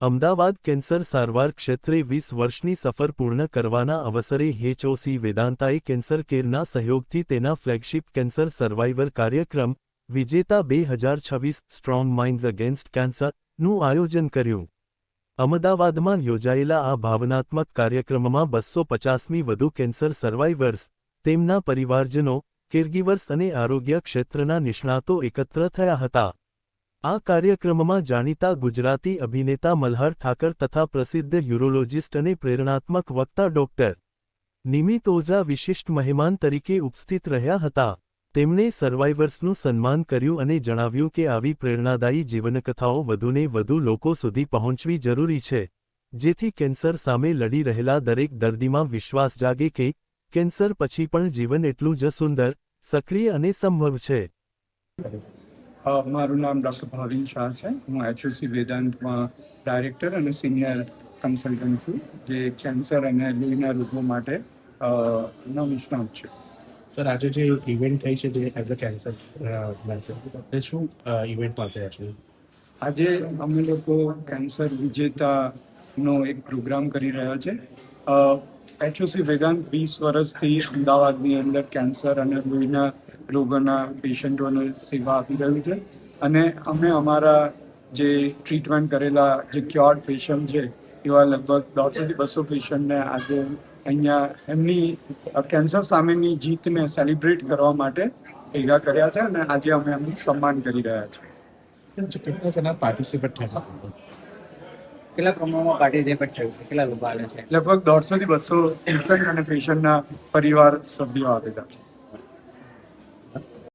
Ahmedabad cancer સારવાર ક્ષેત્રે 20 વર્ષની સફર પૂર્ણ કરવાના અવસરે એચઓસી વેદાંતાએ કેન્સર કેરના સહયોગથી તેના ફ્લેગશિપ કેન્સર સર્વાઇવર કાર્યક્રમ વિજેતા 2026 સ્ટ્રોંગ માઇન્ડ્સ અગેન્સ્ટ કેન્સરનું આયોજન કર્યું. અમદાવાદમાં યોજાયેલા આ ભાવનાત્મક કાર્યક્રમમાં 250મી વધુ કેન્સર સર્વાઇવર્સ, તેમના પરિવારજનો, કેરગીવર્સ અને આરોગ્ય ક્ષેત્રના નિષ્ણાતો એકત્ર થયા હતા. આ કાર્યક્રમમાં જાણીતા ગુજરાતી અભિનેતા મલ્હાર ઠાકર તથા પ્રસિદ્ધ યુરોલોજિસ્ટ અને પ્રેરણાત્મક વક્તા ડોક્ટર નિમિત ઓઝા વિશિષ્ટ મહેમાન તરીકે ઉપસ્થિત રહ્યા હતા. તેમણે સર્વાઇવર્સનું સન્માન કર્યું અને જણાવ્યું કે આવી પ્રેરણાદાયી જીવનકથાઓ વધુને વધુ લોકો સુધી પહોંચવી જરૂરી છે, જેથી કેન્સર સામે લડી રહેલા દરેક દર્દીમાં વિશ્વાસ જાગે કે કેન્સર પછી પણ જીવન એટલું જ સુંદર, સક્રિય અને સંભવ છે. મારું નામ ડૉક્ટર ભાવિન શાહ છે. હું એચઓસી વેદાંતમાં ડાયરેક્ટર અને સિનિયર કન્સલ્ટન્ટ છું, જે કેન્સર અને લોહીના રોગો માટે નો નિષ્ણાત છું. સર, આજે જે ઇવેન્ટ થઈ છે જે એઝ અ કેન્સર એ શું ઇવેન્ટમાં છે એકચ્યુઅલી? આજે અમે લોકો કેન્સર વિજેતાનો એક પ્રોગ્રામ કરી રહ્યા છે. એચઓસી વેદાંત 20 વર્ષથી અમદાવાદની અંદર કેન્સર અને લોહીના રોગોના પેશન્ટોને સેવા આપી રહ્યું છે. અને અમે અમારા જે ટ્રીટમેન્ટ કરેલા જે ક્યોર્ડ પેશન્ટ છે એવા લગભગ 150 થી 200 પેશન્ટને આજે અહીંયા એમની કેન્સર સામેની જીતને સેલિબ્રેટ કરવા માટે ભેગા કર્યા છે અને આજે અમે એમનું સન્માન કરી રહ્યા છીએ. કેટલા પાર્ટિસિપેટ થયા? કેટલા પ્રમાણમાં પાર્ટિસિપેટ થયું છે? કેટલા લોકો આવે છે? લગભગ 150 થી 200 પેશન્ટ અને પેશન્ટના પરિવાર સભ્યો આવેલા છે.